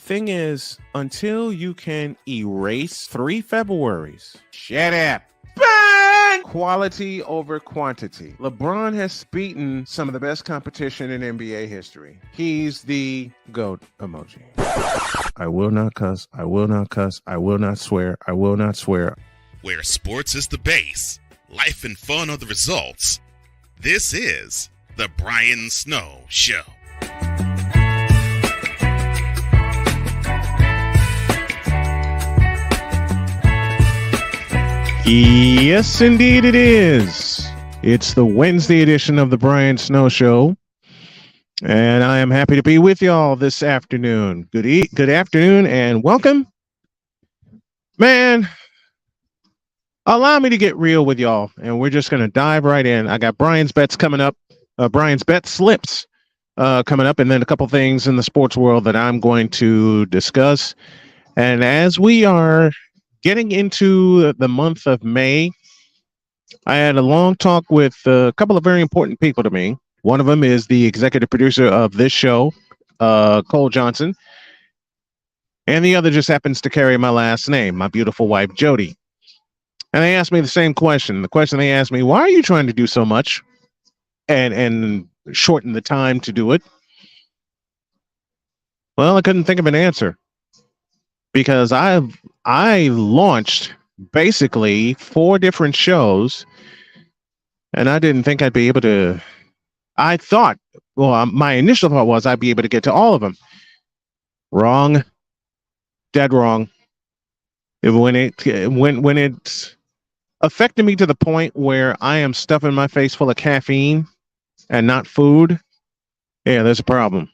Thing is, until you can erase 3 Februaries, shut up. Bang! Quality over quantity. LeBron has beaten some of the best competition in NBA history. He's the GOAT emoji. I will not cuss. I will not cuss. I will not swear. I will not swear. Where sports is the base, life and fun are the results. This is the Brian Snow Show. Yes, indeed it is. It's the Wednesday edition of the Brian Snow Show, and I am happy to be with y'all this afternoon. Good afternoon, and welcome. Man, allow me to get real with y'all, and we're just going to dive right in. I got Brian's Bets coming up, Brian's Bet Slips coming up, and then a couple things in the sports world that I'm going to discuss. And as we are getting into the month of May, I had a long talk with a couple of very important people to me. One of them is the executive producer of this show, Cole Johnson. And the other just happens to carry my last name, my beautiful wife, Jody. And they asked me the same question. The question they asked me, why are you trying to do so much and shorten the time to do it? Well, I couldn't think of an answer, because I launched basically 4 different shows, and I didn't think I'd be able to. I thought, well, my initial thought was I'd be able to get to all of them. Wrong, dead wrong. When it's affected me to the point where I am stuffing my face full of caffeine and not food, yeah, there's a problem.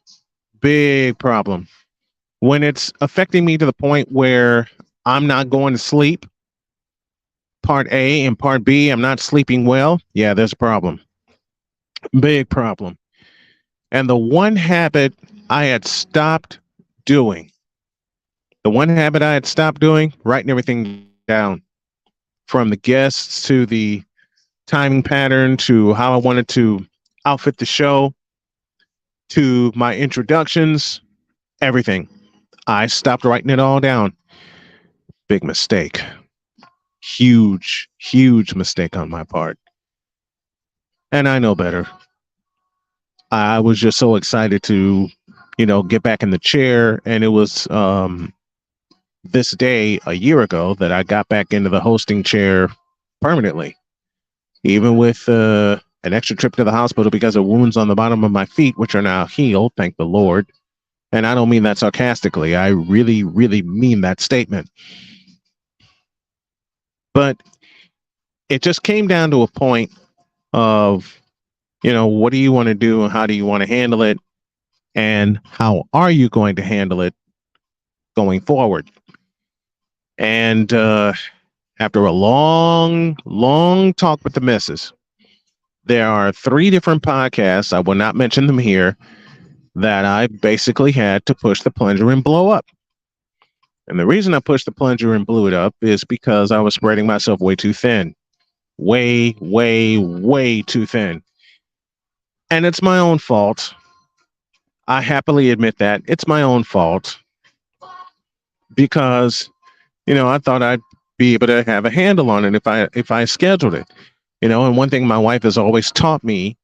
Big problem. When it's affecting me to the point where I'm not going to sleep, part A, and part B, I'm not sleeping well, yeah, there's a problem. Big problem. And the one habit I had stopped doing, writing everything down, from the guests to the timing pattern to how I wanted to outfit the show to my introductions, everything. I stopped writing it all down. Big mistake. Huge, huge mistake on my part. And I know better. I was just so excited to, get back in the chair. And it was this day a year ago that I got back into the hosting chair permanently. Even with an extra trip to the hospital because of wounds on the bottom of my feet, which are now healed, thank the Lord. And I don't mean that sarcastically. I really, really mean that statement. But it just came down to a point of, what do you want to do and how do you want to handle it? And how are you going to handle it going forward? And after a long talk with the missus, there are 3 different podcasts, I will not mention them here, that I basically had to push the plunger and blow up. And the reason I pushed the plunger and blew it up is because I was spreading myself way too thin. Way too thin. And it's my own fault. I happily admit that. It's my own fault. Because, I thought I'd be able to have a handle on it if I scheduled it. And one thing my wife has always taught me,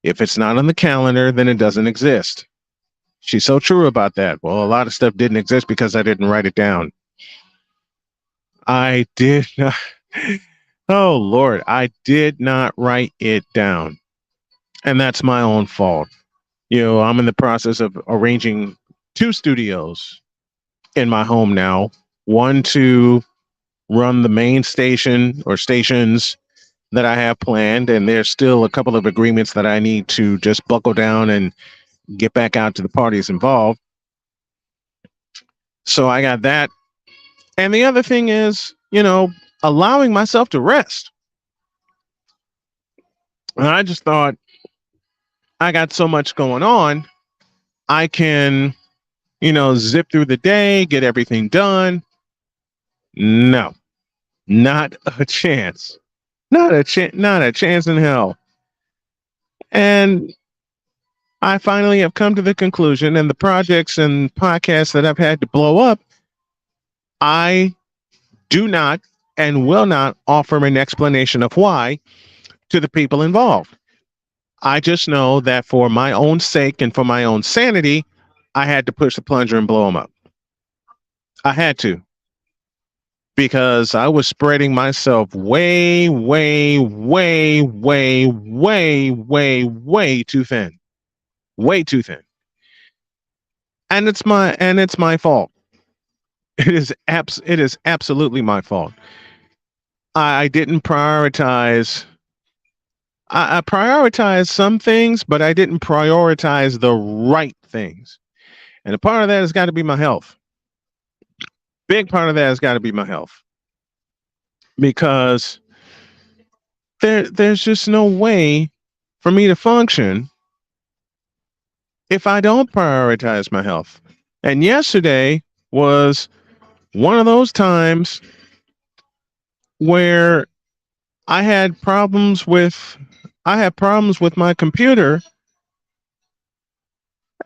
if it's not on the calendar, then it doesn't exist. She's so true about that. Well, a lot of stuff didn't exist because I didn't write it down. I did not. Oh, Lord, I did not write it down. And that's my own fault. I'm in the process of arranging 2 studios in my home now. One to run the main station or stations that I have planned. And there's still a couple of agreements that I need to just buckle down and get back out to the parties involved. So I got that. And the other thing is, allowing myself to rest. And I just thought, I got so much going on. I can, zip through the day, get everything done. No, not a chance. Not a chance in hell. And I finally have come to the conclusion, and the projects and podcasts that I've had to blow up, I do not and will not offer an explanation of why to the people involved. I just know that for my own sake and for my own sanity, I had to push the plunger and blow them up. I had to. Because I was spreading myself way too thin. Way too thin. And it's my fault. It is absolutely my fault. I didn't prioritize. I prioritized some things, but I didn't prioritize the right things. And a part of that has got to be my health. Big part of that has got to be my health. Because there's just no way for me to function if I don't prioritize my health. And yesterday was one of those times where I had problems with my computer,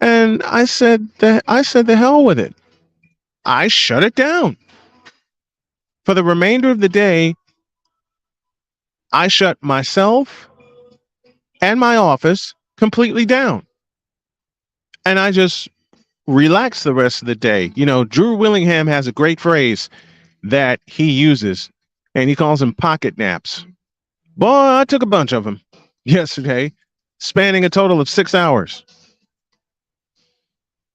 and I said the hell with it. I shut it down. For the remainder of the day, I shut myself and my office completely down. And I just relaxed the rest of the day. Drew Willingham has a great phrase that he uses, and he calls them pocket naps. Boy, I took a bunch of them yesterday, spanning a total of 6 hours.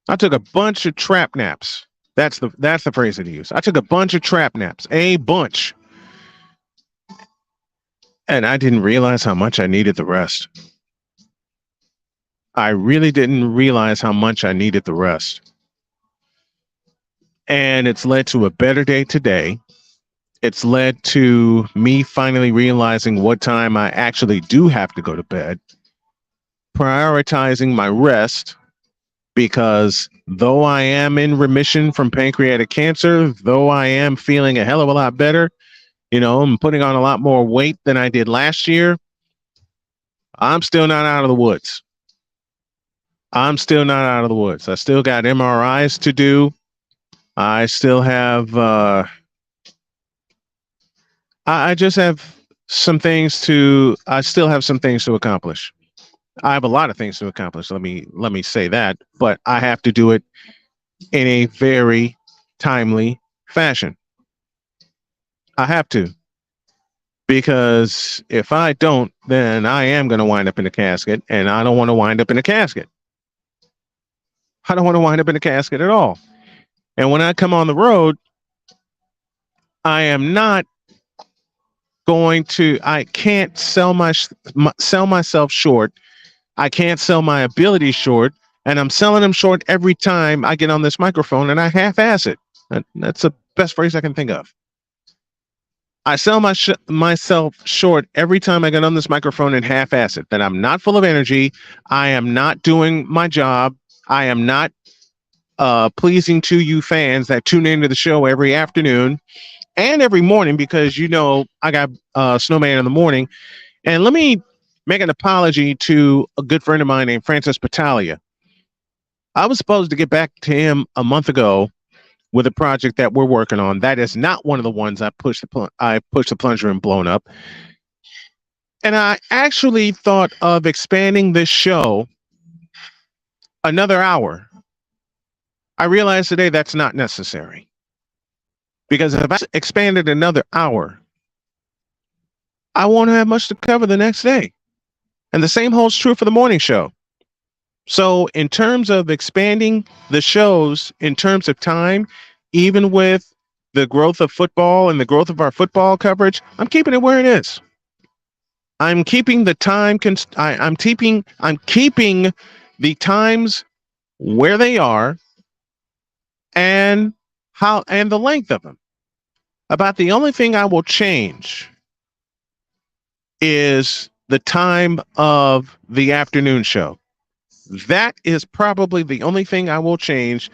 I took a bunch of trap naps. That's the phrase that he used. I took a bunch of trap naps, a bunch. And I didn't realize how much I needed the rest. I really didn't realize how much I needed the rest. And it's led to a better day today. It's led to me finally realizing what time I actually do have to go to bed, prioritizing my rest, because though I am in remission from pancreatic cancer, though I am feeling a hell of a lot better, I'm putting on a lot more weight than I did last year, I'm still not out of the woods. I still got MRIs to do. I still have, I still have some things to accomplish. I have a lot of things to accomplish. Let me say that, but I have to do it in a very timely fashion. I have to, because if I don't, then I am going to wind up in a casket, and I don't want to wind up in a casket. I don't want to wind up in a casket at all. And when I come on the road, I am not going to. I can't sell myself short. I can't sell my ability short, and I'm selling them short every time I get on this microphone, and I half-ass it. That's the best phrase I can think of. I sell myself short every time I get on this microphone and half-ass it. That I'm not full of energy. I am not doing my job. I am not pleasing to you fans that tune into the show every afternoon and every morning because I got Snowman in the morning. And let me make an apology to a good friend of mine named Francis Battaglia. I was supposed to get back to him a month ago with a project that we're working on. That is not one of the ones I pushed the plunger and blown up. And I actually thought of expanding this show another hour. I realized today that's not necessary. Because if I expanded another hour, I won't have much to cover the next day. And the same holds true for the morning show. So in terms of expanding the shows, in terms of time, even with the growth of football and the growth of our football coverage, I'm keeping it where it is. I'm keeping the time. I'm keeping the times where they are, and the length of them. About the only thing I will change is the time of the afternoon show. That is probably the only thing I will change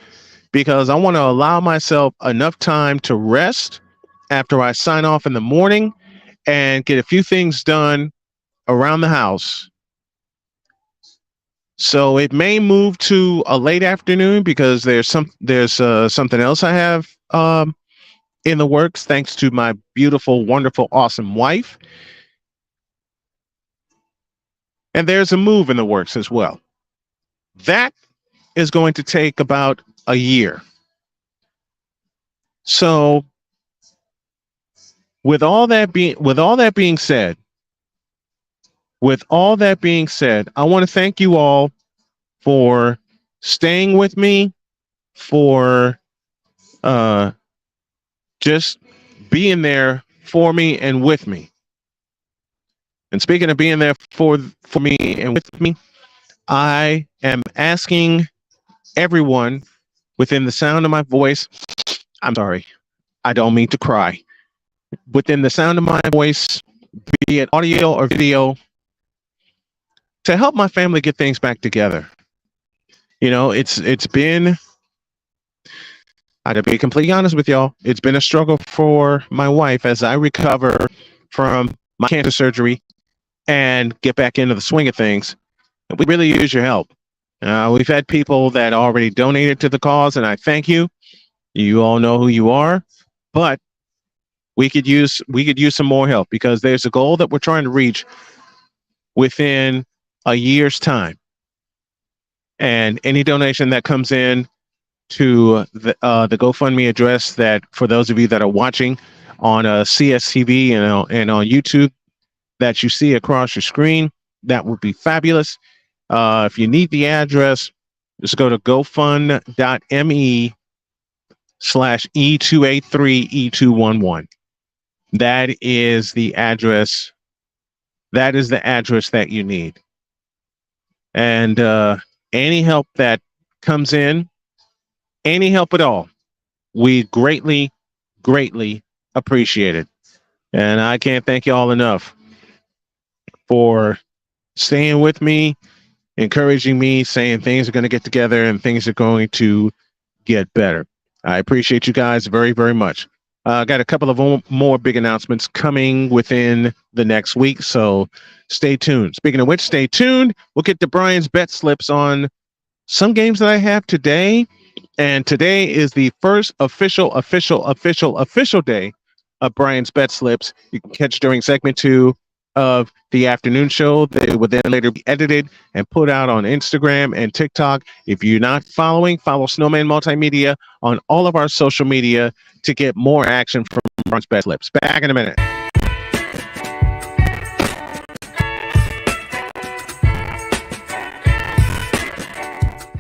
because I want to allow myself enough time to rest after I sign off in the morning and get a few things done around the house. So it may move to a late afternoon because there's something else I have in the works, thanks to my beautiful, wonderful, awesome wife. And there's a move in the works as well. That is going to take about a year. So with all that being said, I want to thank you all for staying with me, for just being there for me and with me. And speaking of being there for me and with me, I am asking everyone within the sound of my voice, I'm sorry, I don't mean to cry. Within the sound of my voice, be it audio or video, to help my family get things back together. It's been, I gotta be completely honest with y'all, it's been a struggle for my wife as I recover from my cancer surgery and get back into the swing of things. We really use your help. We've had people that already donated to the cause, and I thank you. You all know who you are, but we could use some more help because there's a goal that we're trying to reach within a year's time. And any donation that comes in to the GoFundMe address that, for those of you that are watching on CSTV and on YouTube, that you see across your screen, that would be fabulous. If you need the address, just go to gofund.me/E283E211. That is the address. That is the address that you need. And any help that comes in, any help at all, we greatly, greatly appreciate it. And I can't thank you all enough for staying with me, encouraging me, saying things are going to get together and things are going to get better. I appreciate you guys very, very much. I got a couple of more big announcements coming within the next week, so stay tuned. Speaking of which, stay tuned. We'll get to Brian's bet slips on some games that I have today. And today is the first official day of Brian's bet slips. You can catch during segment 2 of the afternoon show. They would then later be edited and put out on Instagram and TikTok. If you're not following, follow Snowman Multimedia on all of our social media to get more action from Brian's bet slips. Back in a minute.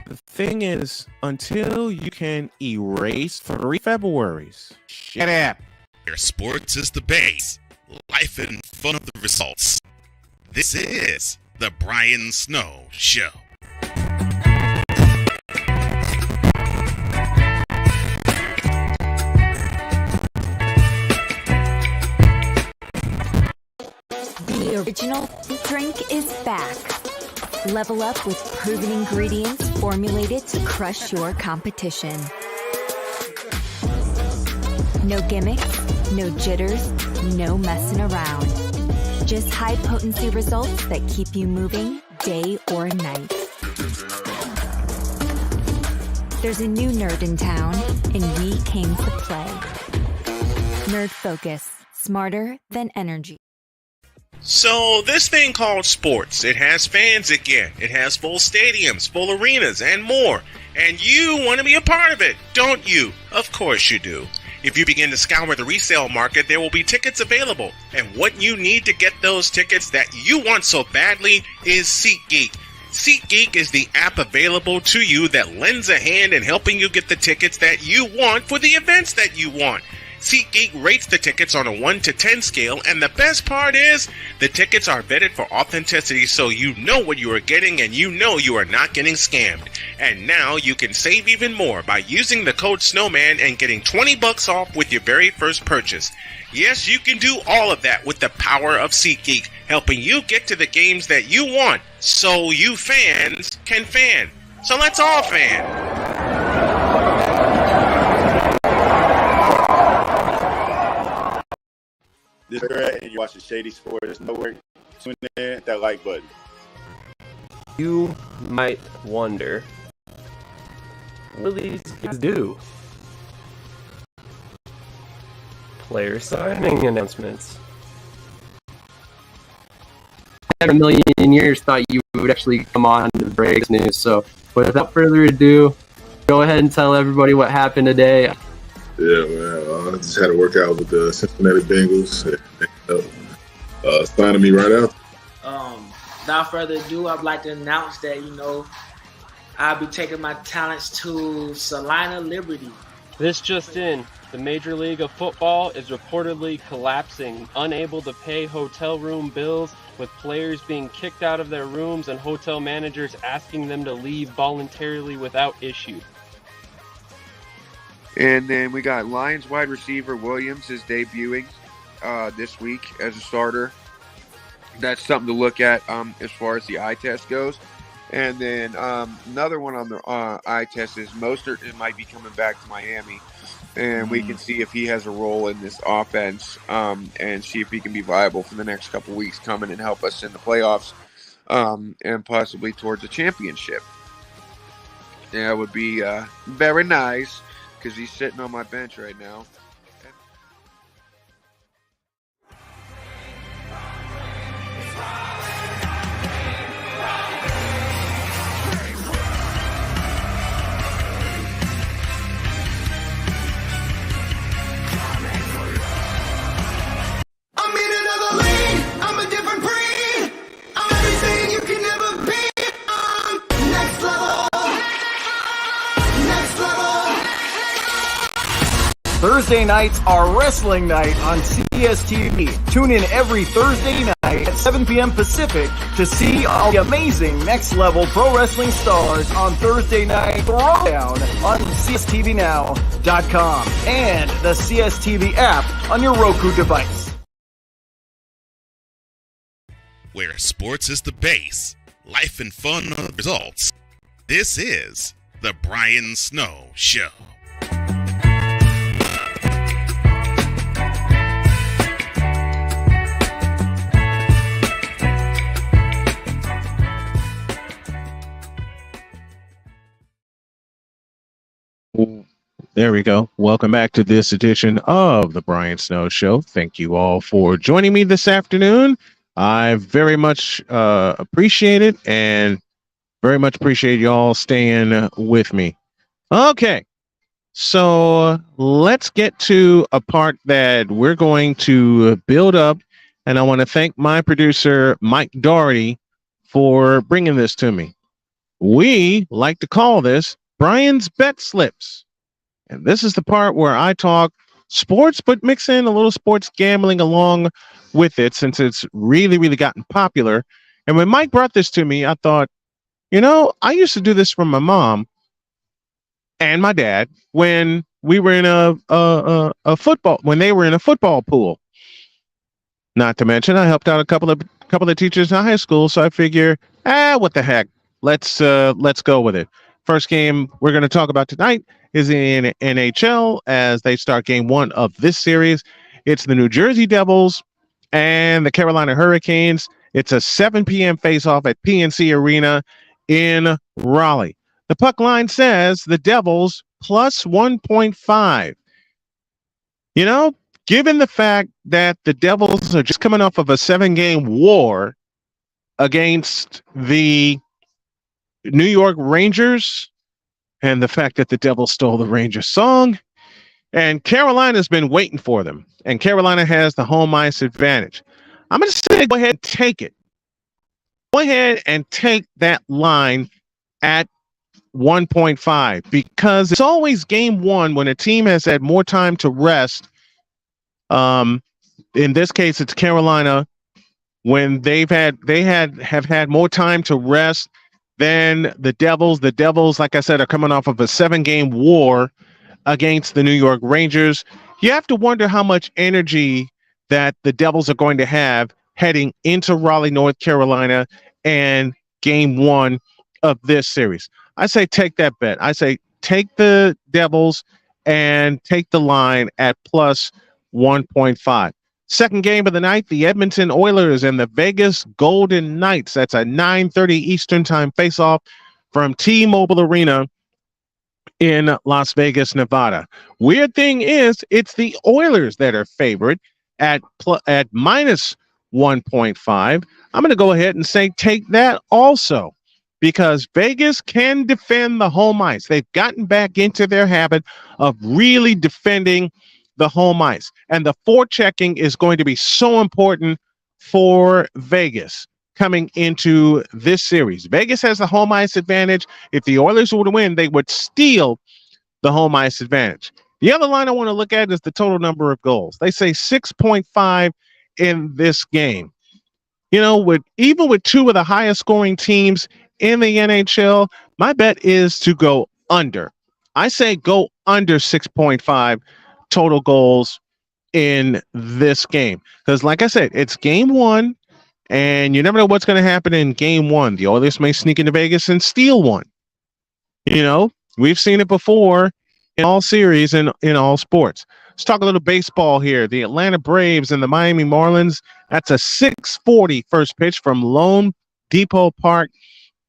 The thing is, until you can erase 3 Februaries, shut up. Where sports is the base, life and fun of the results. This is the Brian Snow Show. The original drink is back. Level up with proven ingredients formulated to crush your competition. No gimmicks, no jitters, no messing around. Just high-potency results that keep you moving day or night. There's a new nerd in town, and we came to play. Nerd Focus. Smarter than energy. So this thing called sports, it has fans again. It has full stadiums, full arenas, and more. And you want to be a part of it, don't you? Of course you do. If you begin to scour the resale market, there will be tickets available. And what you need to get those tickets that you want so badly is SeatGeek. SeatGeek is the app available to you that lends a hand in helping you get the tickets that you want for the events that you want. SeatGeek rates the tickets on a 1 to 10 scale, and the best part is the tickets are vetted for authenticity, so you know what you are getting and you know you are not getting scammed. And now you can save even more by using the code SNOWMAN and getting $20 off with your very first purchase. Yes, you can do all of that with the power of SeatGeek, helping you get to the games that you want, so you fans can fan. So let's all fan. This is Greg, and you're watching Shady Sports Network. Tune in, hit that like button. You might wonder, what do these guys do? Player signing announcements. I never in a million years thought you would actually come on to break news. So without further ado, go ahead and tell everybody what happened today. Yeah, man. I just had a workout with the Cincinnati Bengals. Signing me right out. Without further ado, I'd like to announce that, I'll be taking my talents to Salina Liberty. This just in, the Major League of Football is reportedly collapsing, unable to pay hotel room bills, with players being kicked out of their rooms and hotel managers asking them to leave voluntarily without issue. And then we got Lions wide receiver Williams is debuting this week as a starter. That's something to look at as far as the eye test goes. And then another one on the eye test is Mostert might be coming back to Miami. And we can see if he has a role in this offense and see if he can be viable for the next couple weeks coming and help us in the playoffs and possibly towards a championship. That would be very nice, because he's sitting on my bench right now. I'm in another lane, I'm a different breed. I'm everything you can never be. I'm next level. Next level. Thursday nights are wrestling night on CSTV. Tune in every Thursday night at 7 p.m. Pacific to see all the amazing Next Level Pro Wrestling stars on Thursday Night Throwdown on CSTVNow.com and the CSTV app on your Roku device. Where sports is the base, life and fun are the results. This is the Brian Snow Show. There we go. Welcome back to this edition of the Brian Snow Show. Thank you all for joining me this afternoon. I very much appreciate it, and very much appreciate y'all staying with me. Okay, so let's get to a part that we're going to build up, and I want to thank my producer, Mike Doherty, for bringing this to me. We like to call this Brian's Bet Slips. And this is the part where I talk sports, but mix in a little sports gambling along with it, since it's really, really gotten popular. And when Mike brought this to me, I thought, I used to do this for my mom and my dad when we were in a football, when they were in a football pool. Not to mention, I helped out a couple of teachers in high school, so I figure, what the heck? Let's go with it. First game we're going to talk about tonight is in NHL as they start game 1 of this series. It's the New Jersey Devils and the Carolina Hurricanes. It's a 7 p.m. face-off at PNC Arena in Raleigh. The puck line says the Devils plus 1.5. You know, given the fact that the Devils are just coming off of a 7-game war against the New York Rangers, and the fact that the Devils stole the Rangers song, and Carolina's been waiting for them, and Carolina has the home ice advantage. I'm going to say go ahead and take it. Go ahead and take that line at 1.5 because it's always game 1 when a team has had more time to rest. In this case, it's Carolina when have had more time to rest than the Devils. The Devils, like I said, are coming off of a 7-game war against the New York Rangers. You have to wonder how much energy that the Devils are going to have heading into Raleigh, North Carolina, and game 1 of this series. I say take that bet. I say take the Devils and take the line at plus 1.5. Second game of the night, the Edmonton Oilers and the Vegas Golden Knights. That's a 9:30 Eastern time face-off from T-Mobile Arena in Las Vegas, Nevada. Weird thing is, it's the Oilers that are favored at minus 1.5. I'm going to go ahead and say take that also because Vegas can defend the home ice. They've gotten back into their habit of really defending the home ice. And the forechecking is going to be so important for Vegas coming into this series. Vegas has the home ice advantage. If the Oilers were to win, they would steal the home ice advantage. The other line I want to look at is the total number of goals. They say 6.5 in this game. You know, even with two of the highest scoring teams in the NHL, my bet is to go under. I say go under 6.5 total goals in this game. Because like I said, it's game 1, and you never know what's going to happen in game 1. The Oilers may sneak into Vegas and steal one. You know, we've seen it before in all series and in all sports. Let's talk a little baseball here. The Atlanta Braves and the Miami Marlins. That's a 6:40 first pitch from Lone Depot Park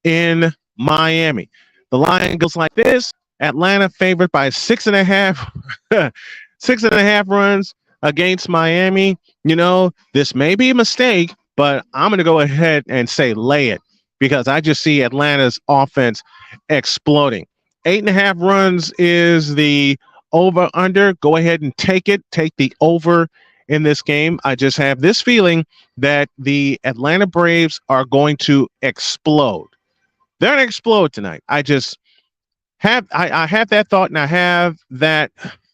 in Miami. The line goes like this. Atlanta favored by 6.5 runs against Miami. You know, this may be a mistake, but I'm going to go ahead and say lay it because I just see Atlanta's offense exploding. 8.5 runs is the over-under. Go ahead and take it. Take the over in this game. I just have this feeling that the Atlanta Braves are going to explode. They're going to explode tonight. I just have I have that thought, and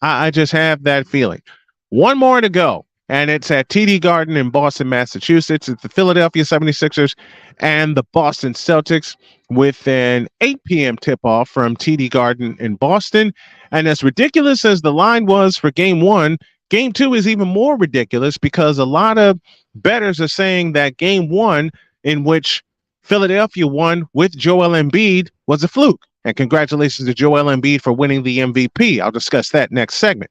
I just have that feeling. One more to go, and it's at TD Garden in Boston, Massachusetts. It's the Philadelphia 76ers and the Boston Celtics with an 8 p.m. tip-off from TD Garden in Boston. And as ridiculous as the line was for Game 1, Game 2 is even more ridiculous because a lot of bettors are saying that Game 1, in which Philadelphia won with Joel Embiid, was a fluke. And congratulations to Joel Embiid for winning the MVP. I'll discuss that next segment.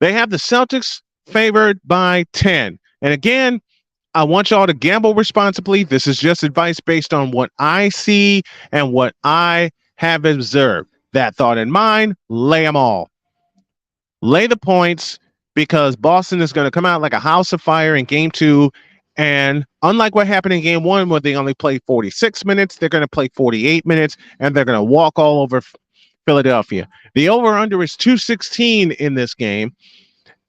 They have the Celtics favored by 10. And again, I want y'all to gamble responsibly. This is just advice based on what I see and what I have observed. That thought in mind, lay them all. Lay the points because Boston is going to come out like a house of fire in Game 2. And unlike what happened in Game 1 where they only played 46 minutes, they're going to play 48 minutes, and they're going to walk all over Philadelphia. The over-under is 216 in this game.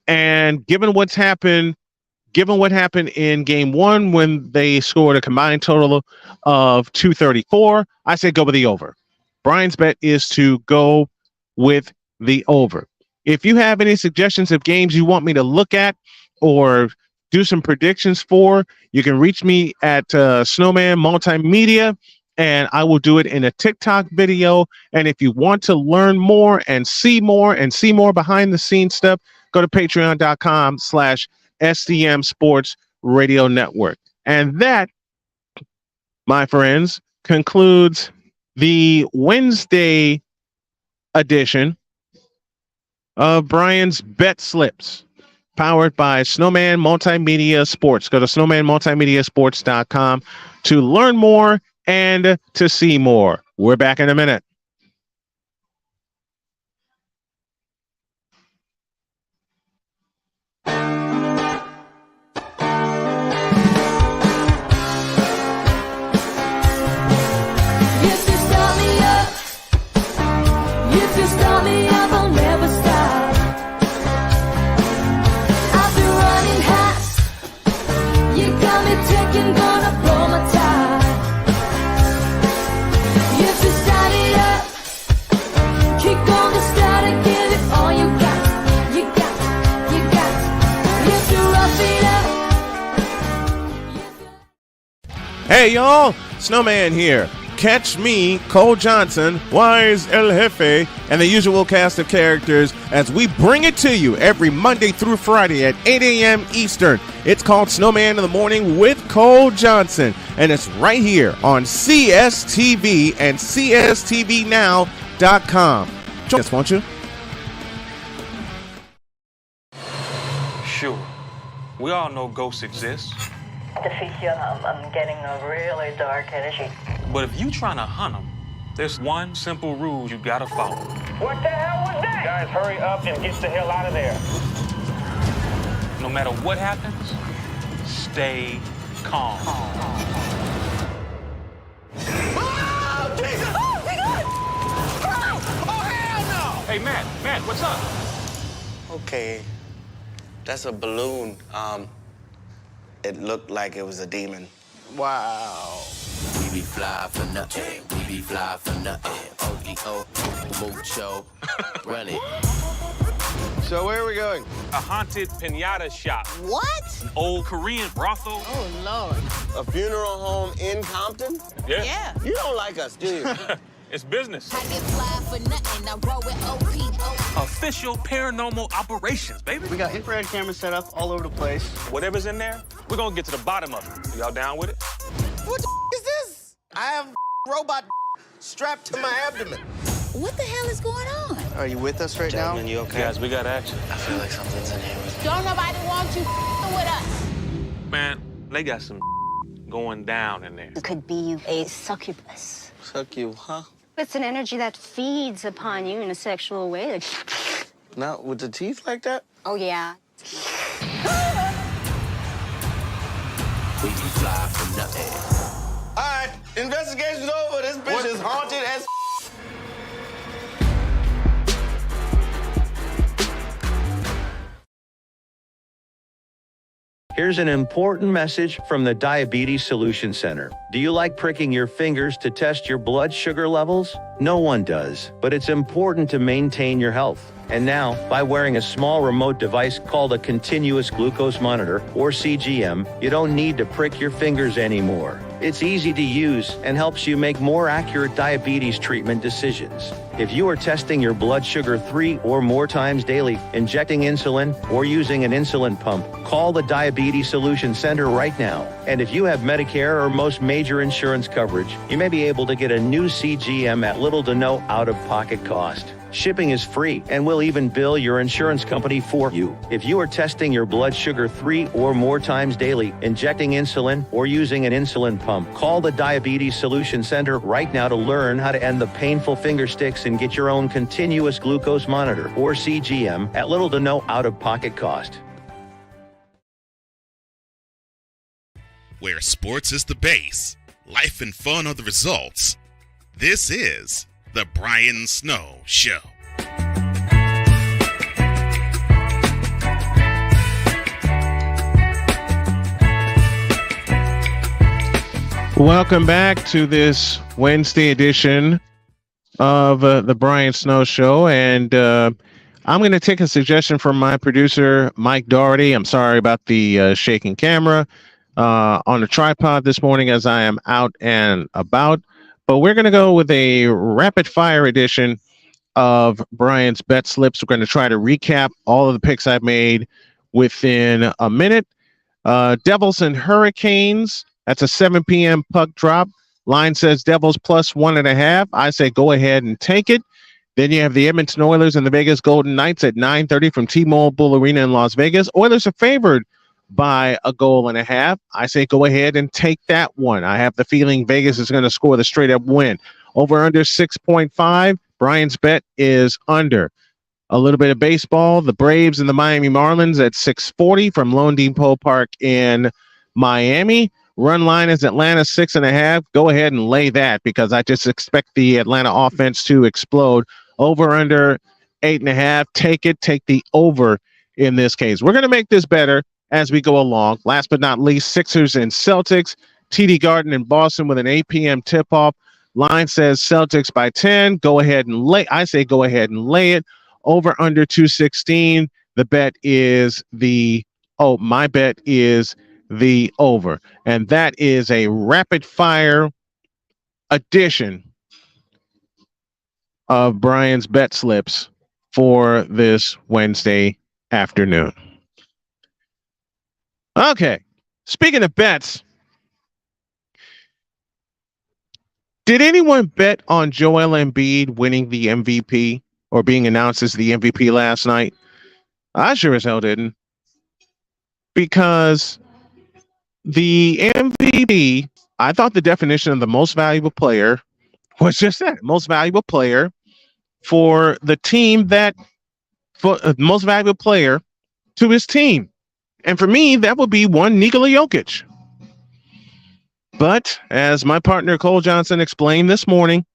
And given what happened in Game 1 when they scored a combined total of 234, I say go with the over. Brian's bet is to go with the over. If you have any suggestions of games you want me to look at or do some predictions for, you can reach me at Snowman Multimedia, and I will do it in a TikTok video. And if you want to learn more and see more behind the scenes stuff, go to patreon.com/ STM Sports Radio Network. And that, my friends, concludes the Wednesday edition of Brian's Bet Slips, powered by Snowman Multimedia Sports. Go to snowmanmultimediasports.com to learn more and to see more. We're back in a minute. Hey y'all, Snowman here. Catch me, Cole Johnson, Wise El Jefe, and the usual cast of characters as we bring it to you every Monday through Friday at 8 a.m. Eastern. It's called Snowman in the Morning with Cole Johnson, and it's right here on CSTV and CSTVnow.com. Join us, won't you? Sure. We all know ghosts exist. I'm getting a really dark energy. But if you trying to hunt them, there's one simple rule you gotta follow. What the hell was that? Guys, hurry up and get the hell out of there. No matter what happens, stay calm. Oh, Jesus! Oh, my God! Oh, hell no! Hey, Matt, what's up? Okay, that's a balloon. It looked like it was a demon. Wow. We be fly for nothing. We be fly for nothing. O-E-O, mucho, run it. So where are we going? A haunted pinata shop. What? An old Korean brothel. Oh, Lord. A funeral home in Compton? Yeah. You don't like us, do you? It's business. I get fly for nothing. I roll with O-P-O. Official paranormal operations, baby. We got infrared cameras set up all over the place. Whatever's in there, we're gonna get to the bottom of it. Y'all down with it? What the is this? I have robot strapped to my abdomen. What the hell is going on? Are you with us right Gentlemen, you okay? Guys, we got action. I feel like something's in here with me. Don't nobody want you with us. Man, they got some going down in there. It could be a succubus. Suck you, huh? It's an energy that feeds upon you in a sexual way. Not with the teeth like that? Oh, yeah. We be fly for nothing. All right, investigation's over. This bitch is haunted as Here's an important message from the Diabetes Solution Center. Do you like pricking your fingers to test your blood sugar levels? No one does, but it's important to maintain your health. And now, by wearing a small remote device called a continuous glucose monitor, or CGM, you don't need to prick your fingers anymore. It's easy to use and helps you make more accurate diabetes treatment decisions. If you are testing your blood sugar 3 or more times daily, injecting insulin, or using an insulin pump, call the Diabetes Solution Center right now. And if you have Medicare or most major insurance coverage, you may be able to get a new CGM at little to no out-of-pocket cost. Shipping is free, and we'll even bill your insurance company for you. If you are testing your blood sugar 3 or more times daily, injecting insulin, or using an insulin pump, call the Diabetes Solution Center right now to learn how to end the painful finger sticks and get your own continuous glucose monitor, or CGM, at little to no out-of-pocket cost. Where sports is the base, life and fun are the results. This is The Brian Snow Show. Welcome back to this Wednesday edition of The Brian Snow Show. And I'm going to take a suggestion from my producer, Mike Doherty. I'm sorry about the shaking camera on the tripod this morning as I am out and about. But we're going to go with a rapid fire edition of Brian's Bet Slips. We're going to try to recap all of the picks I've made within a minute. Devils and Hurricanes. That's a 7 p.m. puck drop. Line says Devils plus 1.5. I say go ahead and take it. Then you have the Edmonton Oilers and the Vegas Golden Knights at 9:30 from T-Mobile Arena in Las Vegas. Oilers are favored by a goal and a half. I say go ahead and take that one. I have the feeling Vegas is going to score the straight-up win. Over under 6.5. Brian's bet is under. A little bit of baseball. The Braves and the Miami Marlins at 6:40 from Lone Depot Park in Miami. Run line is Atlanta 6.5. Go ahead and lay that because I just expect the Atlanta offense to explode. Over under 8.5. Take it. Take the over in this case. We're going to make this better as we go along. Last but not least, Sixers and Celtics. TD Garden in Boston with an 8 p.m. tip-off. Line says Celtics by 10. Go ahead and lay. I say go ahead and lay it. Over under 216. The bet is my bet is the over. And that is a rapid fire edition of Brian's bet slips for this Wednesday afternoon. Okay. Speaking of bets, did anyone bet on Joel Embiid winning the MVP or being announced as the MVP last night? I sure as hell didn't. Because the MVP, I thought the definition of the most valuable player was just that, most valuable player for the team most valuable player to his team. And for me, that would be one Nikola Jokic. But as my partner Cole Johnson explained this morning,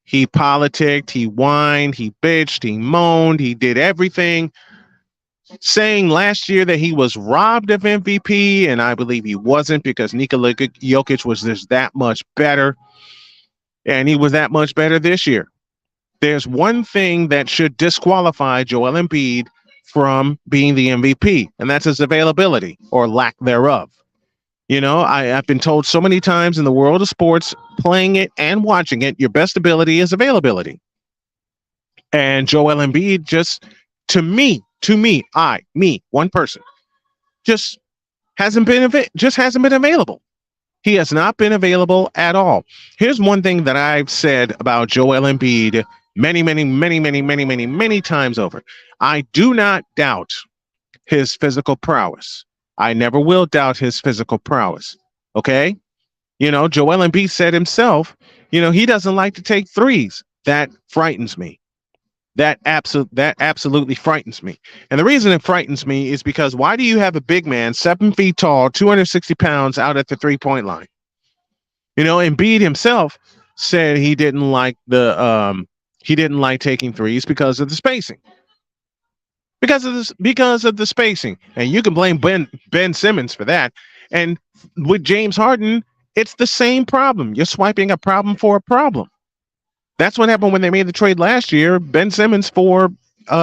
he politicked, he whined, he bitched, he moaned, he did everything, saying last year that he was robbed of MVP, and I believe he wasn't because Nikola Jokic was just that much better, and he was that much better this year. There's one thing that should disqualify Joel Embiid from being the MVP, and that's his availability or lack thereof. You know, I've been told so many times in the world of sports, playing it and watching it, your best ability is availability. And Joel Embiid just, one person, just hasn't been available. He has not been available at all. Here's one thing that I've said about Joel Embiid many times over. I do not doubt his physical prowess. I never will doubt his physical prowess. Okay? You know, Joel Embiid said himself, you know, he doesn't like to take threes. That frightens me. That absolutely frightens me. And the reason it frightens me is because why do you have a big man, 7 feet tall, 260 pounds out at the 3-point line? You know, Embiid himself said he didn't like taking threes because of the spacing. Because of the spacing. And you can blame Ben Simmons for that. And with James Harden, it's the same problem. You're swiping a problem for a problem. That's what happened when they made the trade last year. Ben Simmons for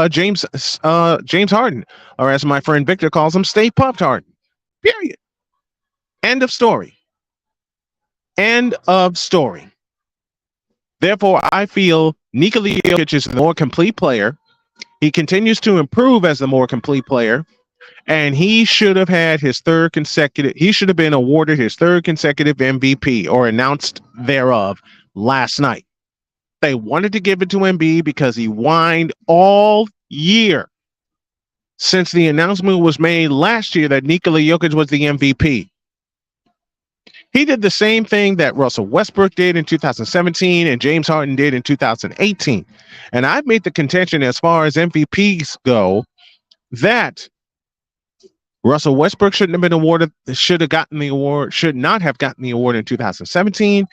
James Harden, or as my friend Victor calls him, Stay Puft Harden. Period. End of story. End of story. Therefore, I feel Nikola Jokic is the more complete player. He continues to improve as the more complete player, and he should have had his he should have been awarded his third consecutive MVP or announced thereof last night. They wanted to give it to Embiid because he whined all year since the announcement was made last year that Nikola Jokic was the MVP. He did the same thing that Russell Westbrook did in 2017 and James Harden did in 2018. And I've made the contention as far as MVPs go that Russell Westbrook should not have gotten the award in 2017,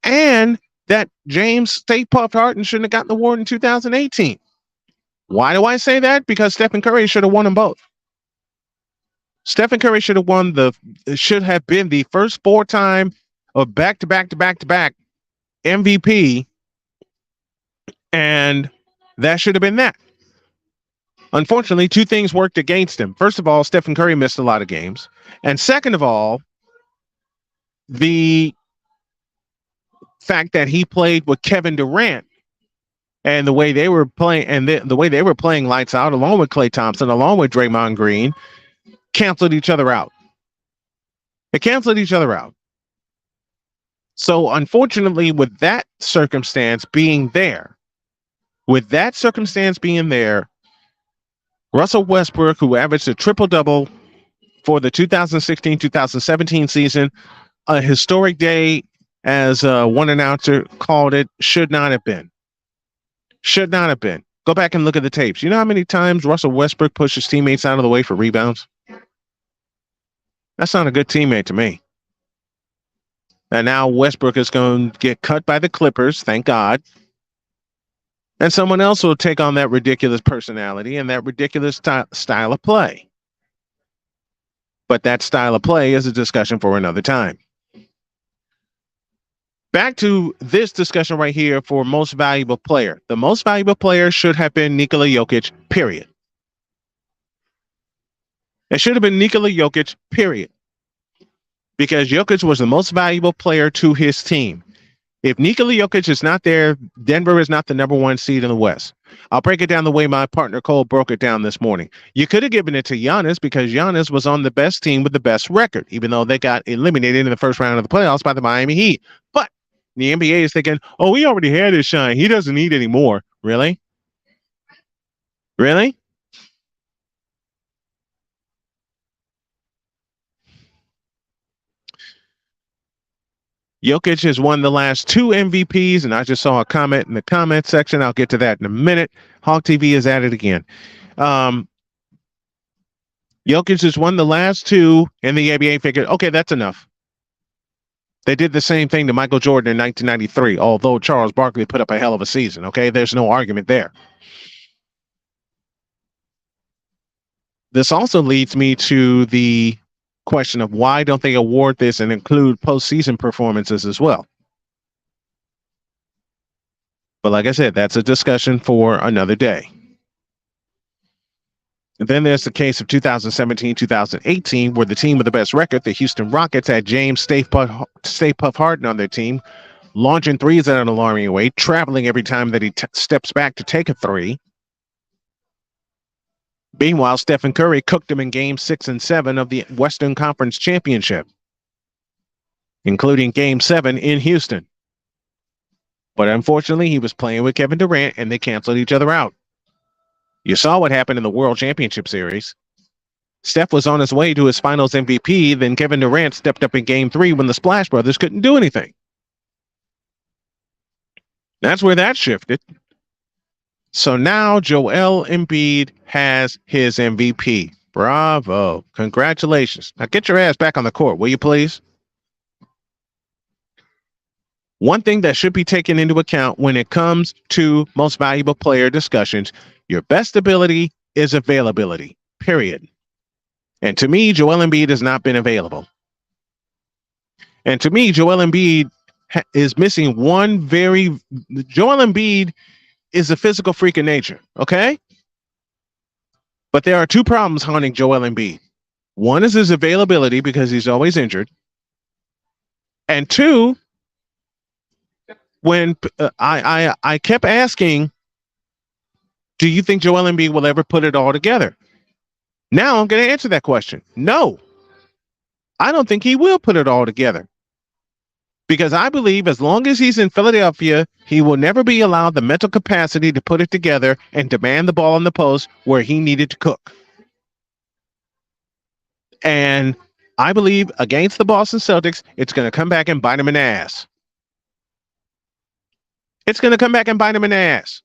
and that James Stay Puft Harden shouldn't have gotten the award in 2018. Why do I say that? Because Stephen Curry should have won them both. Stephen Curry should have been the first 4-time of back-to-back MVP, and that should have been that. Unfortunately, two things worked against him. First of all, Stephen Curry missed a lot of games. And second of all, the fact that he played with Kevin Durant And the way they were playing, and the way they were playing lights out, along with Klay Thompson, along with Draymond Green, canceled each other out. It canceled each other out. So unfortunately, with that circumstance being there, Russell Westbrook, who averaged a triple-double for the 2016-2017 season, a historic day, as one announcer called it, should not have been. Should not have been. Go back and look at the tapes. You know how many times Russell Westbrook pushed his teammates out of the way for rebounds? That's not a good teammate to me. And now Westbrook is going to get cut by the Clippers, thank God. And someone else will take on that ridiculous personality and that ridiculous style of play. But that style of play is a discussion for another time. Back to this discussion right here for most valuable player. The most valuable player should have been Nikola Jokic, period. It should have been Nikola Jokic, period. Because Jokic was the most valuable player to his team. If Nikola Jokic is not there, Denver is not the number one seed in the West. I'll break it down the way my partner Cole broke it down this morning. You could have given it to Giannis because Giannis was on the best team with the best record, even though they got eliminated in the first round of the playoffs by the Miami Heat. But the NBA is thinking, oh, he already had his shine. He doesn't need any more. Really? Really? Jokic has won the last 2 MVPs, and I just saw a comment in the comment section. I'll get to that in a minute. Hawk TV is at it again. Jokic has won the last 2, and the NBA figured, okay, that's enough. They did the same thing to Michael Jordan in 1993, although Charles Barkley put up a hell of a season, okay? There's no argument there. This also leads me to the question of why don't they award this and include postseason performances as well? But like I said, that's a discussion for another day. And then there's the case of 2017-2018, where the team with the best record, the Houston Rockets, had James Stay Puff Harden on their team, launching threes at an alarming rate, traveling every time that he steps back to take a three. Meanwhile, Stephen Curry cooked him in Games 6 and 7 of the Western Conference Championship, including Game 7 in Houston. But unfortunately, he was playing with Kevin Durant, and they canceled each other out. You saw what happened in the World Championship Series. Steph was on his way to his finals MVP, then Kevin Durant stepped up in Game 3 when the Splash Brothers couldn't do anything. That's where that shifted. So now Joel Embiid has his MVP. Bravo. Congratulations. Now get your ass back on the court, will you please? One thing that should be taken into account when it comes to most valuable player discussions, your best ability is availability, period. And to me, Joel Embiid has not been available. And to me, Joel Embiid is missing Joel Embiid is a physical freak of nature, okay? But there are 2 problems haunting Joel Embiid. One is his availability because he's always injured. And 2, when I kept asking, do you think Joel Embiid will ever put it all together? Now I'm going to answer that question. No, I don't think he will put it all together. Because I believe as long as he's in Philadelphia, he will never be allowed the mental capacity to put it together and demand the ball in the post where he needed to cook. And I believe against the Boston Celtics, it's going to come back and bite him in the ass. It's going to come back and bite him in the ass.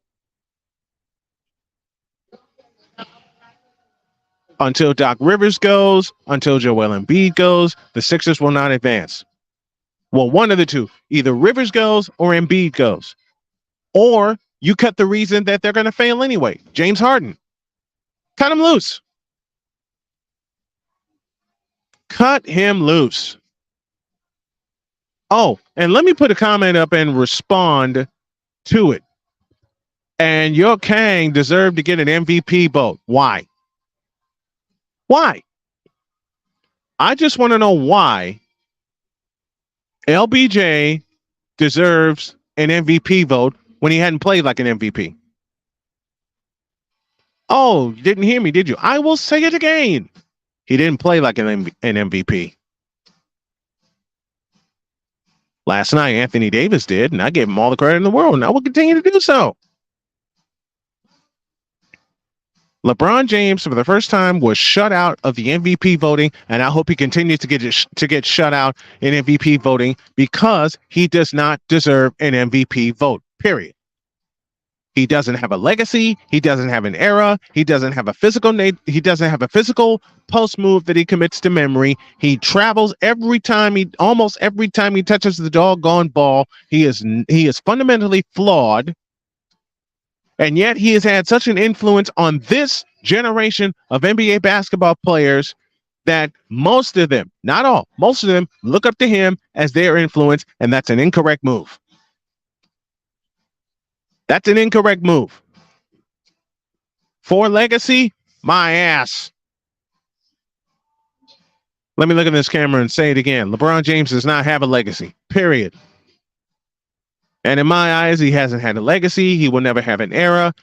Until Doc Rivers goes, until Joel Embiid goes, the Sixers will not advance. Well, one of the two, either Rivers goes or Embiid goes. Or you cut the reason that they're going to fail anyway. James Harden. Cut him loose. Cut him loose. Oh, and let me put a comment up and respond to it. And your Kang deserved to get an MVP vote. Why? Why? I just want to know why LBJ deserves an MVP vote when he hadn't played like an MVP. Oh, you didn't hear me, did you? I will say it again. He didn't play like an MVP. Last night, Anthony Davis did, and I gave him all the credit in the world, and I will continue to do so. LeBron James, for the first time, was shut out of the MVP voting, and I hope he continues to get shut out in MVP voting because he does not deserve an MVP vote, period. He doesn't have a legacy. He doesn't have an era. He doesn't have a physical post move that he commits to memory. He travels almost every time he touches the doggone ball. He is fundamentally flawed. And yet he has had such an influence on this generation of NBA basketball players that most of them, not all, most of them look up to him as their influence, and that's an incorrect move. That's an incorrect move. For legacy, my ass. Let me look at this camera and say it again. LeBron James does not have a legacy, period. And in my eyes, he hasn't had a legacy. He will never have an era.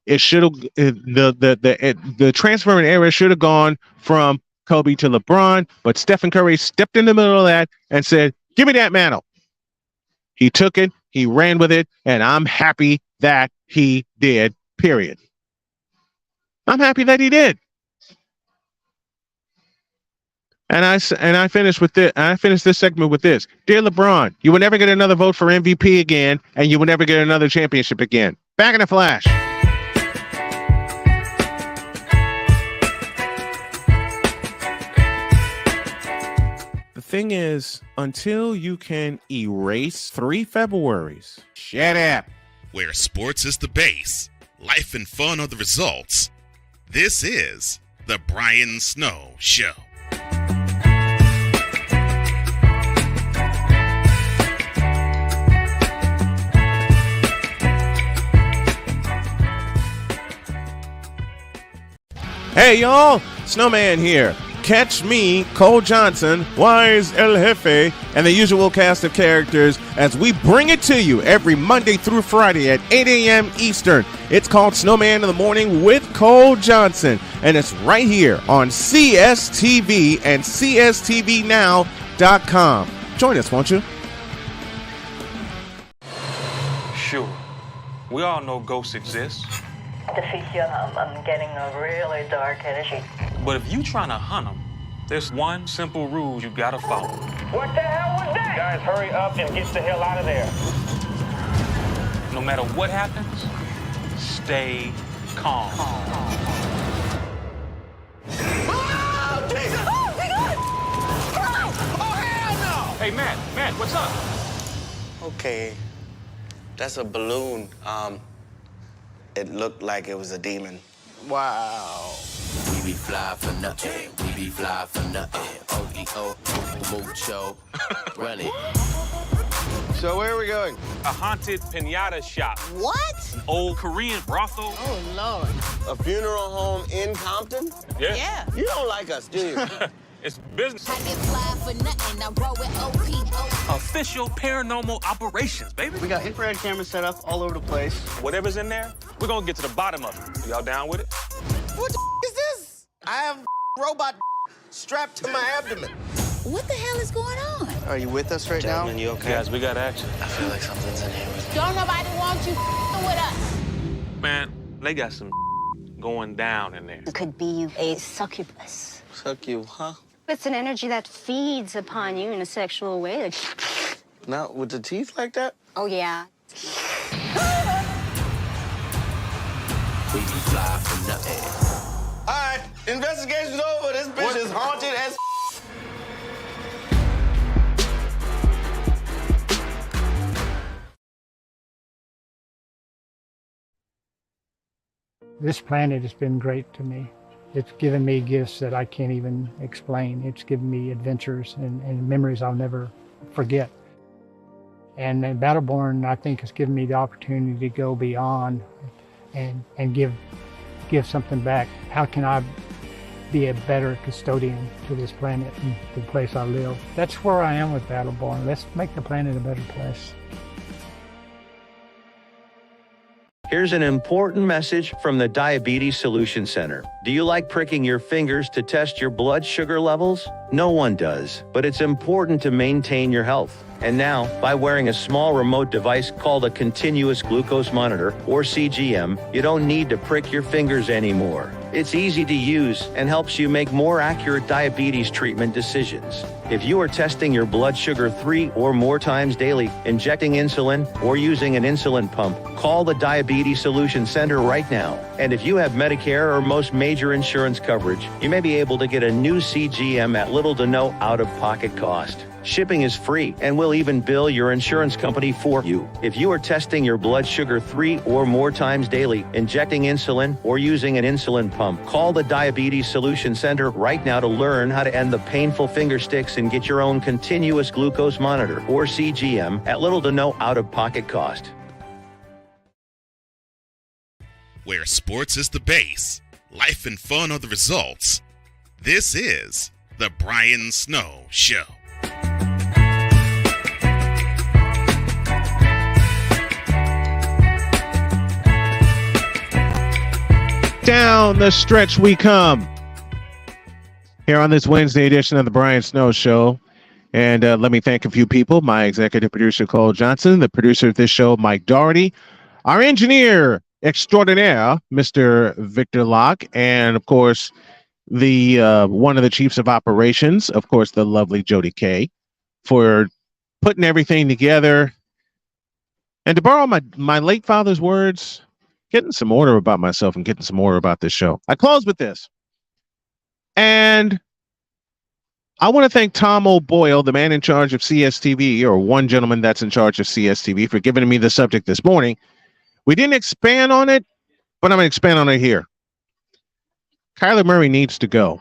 It should have the transfer era should have gone from Kobe to LeBron, but Stephen Curry stepped in the middle of that and said, "Give me that mantle." He took it, he ran with it, and I'm happy that he did. Period. I'm happy that he did. And I finished with this. I finished this segment with this. Dear LeBron, you will never get another vote for MVP again, and you will never get another championship again. Back in a flash. The thing is, until you can erase 3 Februaries, shut up. Where sports is the base, life and fun are the results. This is the Brian Snow Show. Hey y'all, Snowman here. Catch me, Cole Johnson, Wise El Jefe, and the usual cast of characters as we bring it to you every Monday through Friday at 8 a.m. Eastern. It's called Snowman in the Morning with Cole Johnson, and it's right here on CSTV and CSTVnow.com. Join us, won't you? Sure. We all know ghosts exist. I'm getting a really dark energy. But if you trying to hunt them, there's one simple rule you gotta follow. What the hell was that? Guys, hurry up and get the hell out of there. No matter what happens, stay calm. Oh, Jesus! Oh, my God! Oh, hell no! Hey, Matt, what's up? Okay, that's a balloon. It looked like it was a demon. Wow. We be fly for nothing. We be fly for nothing. O-E-O, mucho. Run it. So where are we going? A haunted pinata shop. What? An old Korean brothel. Oh, Lord. A funeral home in Compton? Yeah. You don't like us, do you? It's business. I get fly for nothing. I roll with OPO. Official paranormal operations, baby. We got infrared cameras set up all over the place. Whatever's in there, we're gonna get to the bottom of it. Y'all down with it? What the is this? I have robot strapped to my abdomen. What the hell is going on? Are you with us right Gentlemen, you okay? Guys, we got action. I feel like something's in here with me. Don't nobody want you with us. Man, they got some going down in there. It could be a succubus. Suck you, huh? It's an energy that feeds upon you in a sexual way. Not with the teeth like that? Oh, yeah. We be fly for nothing. All right, investigation's over. This bitch is haunted as This planet has been great to me. It's given me gifts that I can't even explain. It's given me adventures and memories I'll never forget. And Battleborn, I think, has given me the opportunity to go beyond and give something back. How can I be a better custodian to this planet and the place I live? That's where I am with Battleborn. Let's make the planet a better place. Here's an important message from the Diabetes Solution Center. Do you like pricking your fingers to test your blood sugar levels? No one does, but it's important to maintain your health. And now, by wearing a small remote device called a continuous glucose monitor, or CGM, you don't need to prick your fingers anymore. It's easy to use and helps you make more accurate diabetes treatment decisions. If you are testing your blood sugar 3 or more times daily, injecting insulin, or using an insulin pump, call the Diabetes Solution Center right now. And if you have Medicare or most major insurance coverage, you may be able to get a new CGM at little to no out-of-pocket cost. Shipping is free, and we'll even bill your insurance company for you. If you are testing your blood sugar 3 or more times daily, injecting insulin, or using an insulin pump, call the Diabetes Solution Center right now to learn how to end the painful finger sticks and get your own continuous glucose monitor, or CGM, at little to no out-of-pocket cost. Where sports is the base, life and fun are the results. This is the Brian Snow Show. Down the stretch we come here on this Wednesday edition of the Brian Snow Show. And let me thank a few people. My executive producer, Cole Johnson, the producer of this show, Mike Doherty, our engineer extraordinaire, Mr. Victor Locke, and, of course, the one of the chiefs of operations, of course, the lovely Jody Kay, for putting everything together. And to borrow my late father's words, getting some order about myself and getting some order about this show. I close with this. And I want to thank Tom O'Boyle, the man in charge of CSTV, or one gentleman that's in charge of CSTV, for giving me the subject this morning. We didn't expand on it, but I'm going to expand on it here. Kyler Murray needs to go.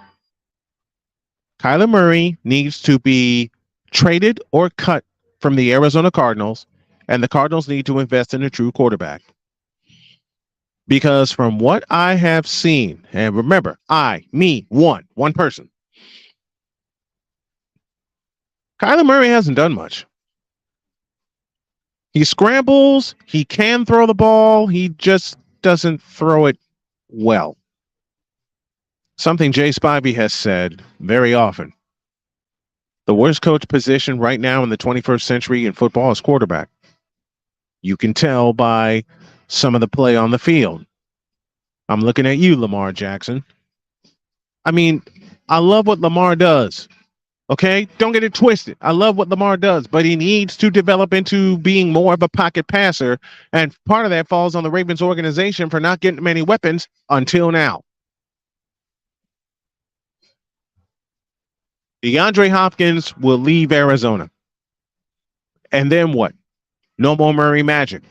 Kyler Murray needs to be traded or cut from the Arizona Cardinals, and the Cardinals need to invest in a true quarterback. Because from what I have seen, and remember, one person, Kyler Murray hasn't done much. He scrambles, he can throw the ball, he just doesn't throw it well. Something Jay Spivey has said very often. The worst coach position right now in the 21st century in football is quarterback. You can tell by some of the play on the field. I'm looking at you, Lamar Jackson. I mean, I love what Lamar does. Okay? Don't get it twisted. I love what Lamar does, but he needs to develop into being more of a pocket passer, and part of that falls on the Ravens organization for not getting many weapons until now. DeAndre Hopkins will leave Arizona. And then what? No more Murray magic.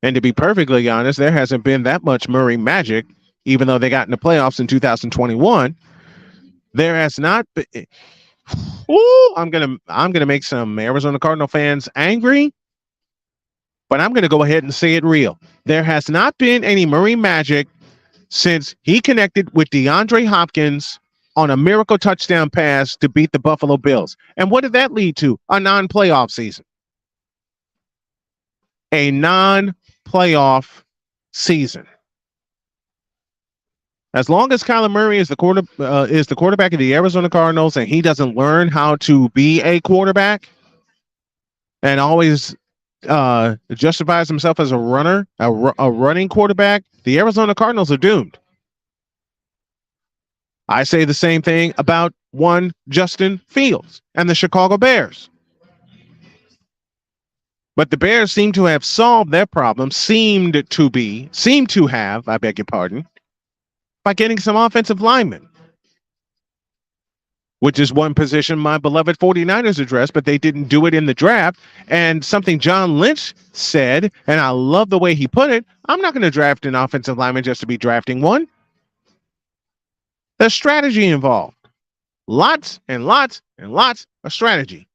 And to be perfectly honest, there hasn't been that much Murray magic, even though they got in the playoffs in 2021. There has not been. Ooh, I'm gonna make some Arizona Cardinal fans angry, but I'm gonna go ahead and say it real. There has not been any Murray magic since he connected with DeAndre Hopkins on a miracle touchdown pass to beat the Buffalo Bills. And what did that lead to? A non-playoff season. A non-playoff season. As long as Kyler Murray is the quarterback of the Arizona Cardinals, and he doesn't learn how to be a quarterback and always justifies himself as a runner, a running quarterback, the Arizona Cardinals are doomed. I say the same thing about one Justin Fields and the Chicago Bears. But the Bears seem to have solved their problem, seem to have, I beg your pardon, by getting some offensive linemen, which is one position my beloved 49ers addressed, but they didn't do it in the draft. And something John Lynch said, and I love the way he put it, I'm not going to draft an offensive lineman just to be drafting one. There's strategy involved. Lots and lots and lots of strategy.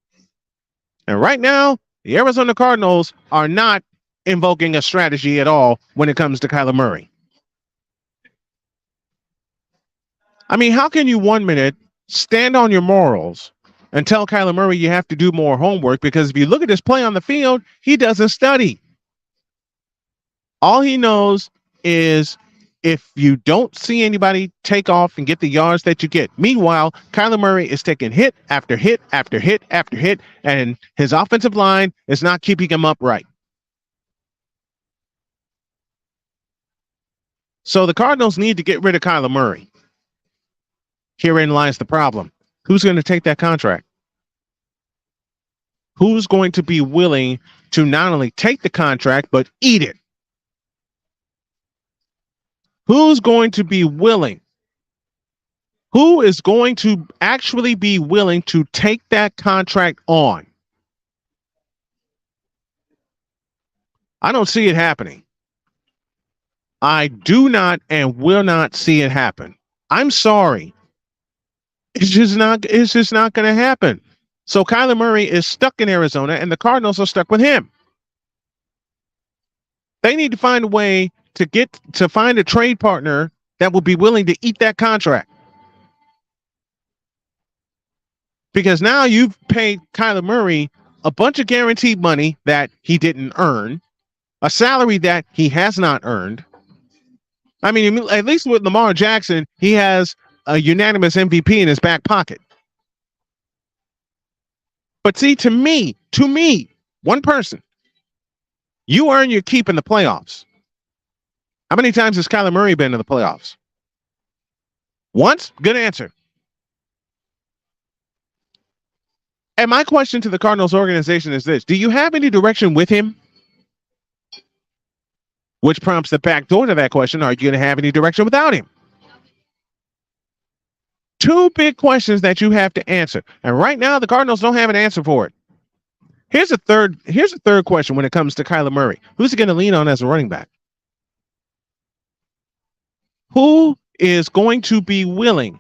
And right now, the Arizona Cardinals are not invoking a strategy at all when it comes to Kyler Murray. I mean, how can you 1 minute stand on your morals and tell Kyler Murray you have to do more homework? Because if you look at his play on the field, he doesn't study. All he knows is if you don't see anybody take off and get the yards that you get. Meanwhile, Kyler Murray is taking hit after hit after hit after hit, and his offensive line is not keeping him upright. So the Cardinals need to get rid of Kyler Murray. Herein lies the problem. Who's going to take that contract? Who's going to be willing to not only take the contract, but eat it? Who's going to be willing? Who is going to actually be willing to take that contract on? I don't see it happening. I do not and will not see it happen. I'm sorry. It's just not going to happen. So Kyler Murray is stuck in Arizona and the Cardinals are stuck with him. They need to find a way to find a trade partner that will be willing to eat that contract. Because now you've paid Kyler Murray a bunch of guaranteed money that he didn't earn, a salary that he has not earned. I mean, at least with Lamar Jackson, he has a unanimous MVP in his back pocket. But see, to me, one person, you earn your keep in the playoffs. How many times has Kyler Murray been in the playoffs? Once? Good answer. And my question to the Cardinals organization is this: do you have any direction with him? Which prompts the back door to that question: are you going to have any direction without him? Two big questions that you have to answer. And right now, the Cardinals don't have an answer for it. Here's a third question when it comes to Kyler Murray. Who's he going to lean on as a running back? Who is going to be willing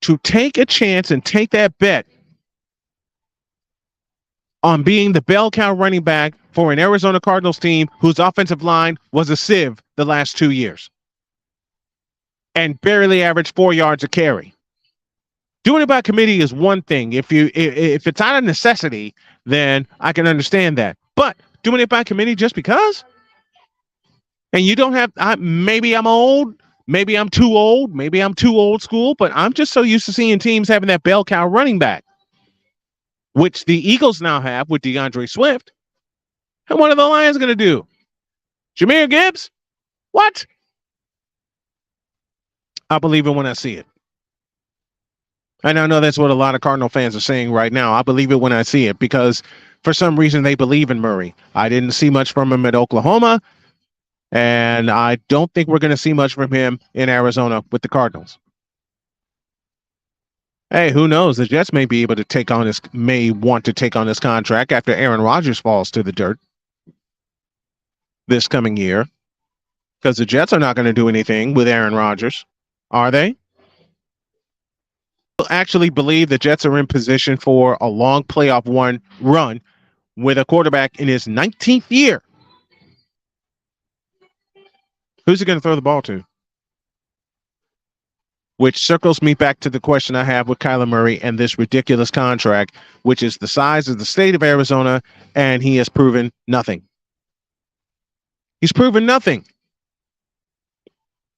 to take a chance and take that bet on being the bell cow running back for an Arizona Cardinals team whose offensive line was a sieve the last 2 years and barely averaged 4 yards a carry? Doing it by committee is one thing. If it's out of necessity, then I can understand that. But doing it by committee just because? And you don't have, maybe I'm old, maybe I'm too old, maybe I'm too old school, but I'm just so used to seeing teams having that bell cow running back, which the Eagles now have with DeAndre Swift. And what are the Lions going to do? Jahmyr Gibbs? What? I believe it when I see it. And I know that's what a lot of Cardinal fans are saying right now. I believe it when I see it because for some reason they believe in Murray. I didn't see much from him at Oklahoma, and I don't think we're going to see much from him in Arizona with the Cardinals. Hey, who knows? The Jets may be able to may want to take on this contract after Aaron Rodgers falls to the dirt this coming year, because the Jets are not going to do anything with Aaron Rodgers, are they? Actually believe the Jets are in position for a long playoff run with a quarterback in his 19th year. Who's he going to throw the ball to? Which circles me back to the question I have with Kyler Murray and this ridiculous contract, which is the size of the state of Arizona, and he has proven nothing. He's proven nothing.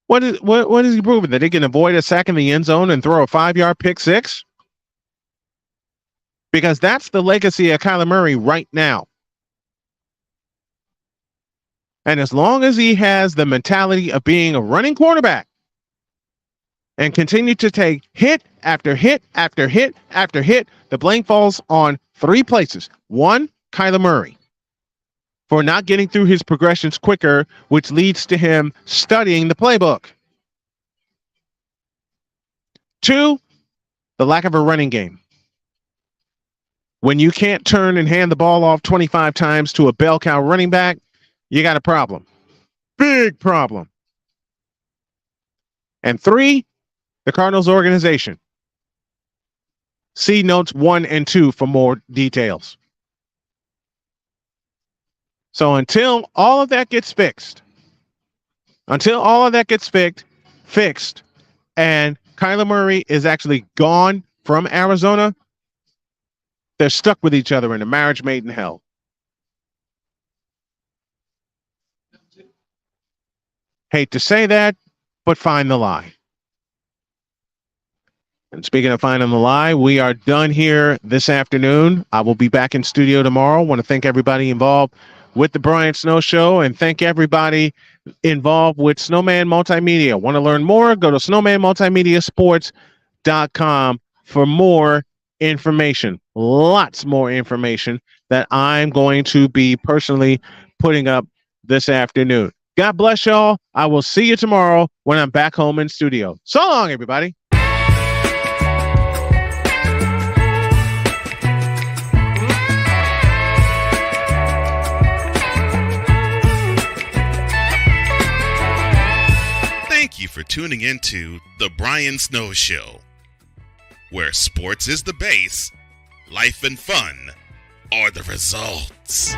What is he proving? That he can avoid a sack in the end zone and throw a 5-yard pick six? Because that's the legacy of Kyler Murray right now. And as long as he has the mentality of being a running quarterback and continue to take hit after hit after hit after hit, the blame falls on 3 places. 1, Kyler Murray, for not getting through his progressions quicker, which leads to him studying the playbook. 2, the lack of a running game. When you can't turn and hand the ball off 25 times to a bell cow running back, you got a problem. Big problem. And 3, the Cardinals organization. See notes 1 and 2 for more details. So until all of that gets fixed, and Kyler Murray is actually gone from Arizona, they're stuck with each other in a marriage made in hell. Hate to say that, but find the lie. And speaking of finding the lie, we are done here this afternoon. I will be back in studio tomorrow. Want to thank everybody involved with the Brian Snow Show and thank everybody involved with Snowman Multimedia. Want to learn more? Go to snowmanmultimediasports.com for more information. Lots more information that I'm going to be personally putting up this afternoon. God bless y'all. I will see you tomorrow when I'm back home in studio. So long, everybody. Thank you for tuning into The Brian Snow Show, where sports is the base, life and fun are the results.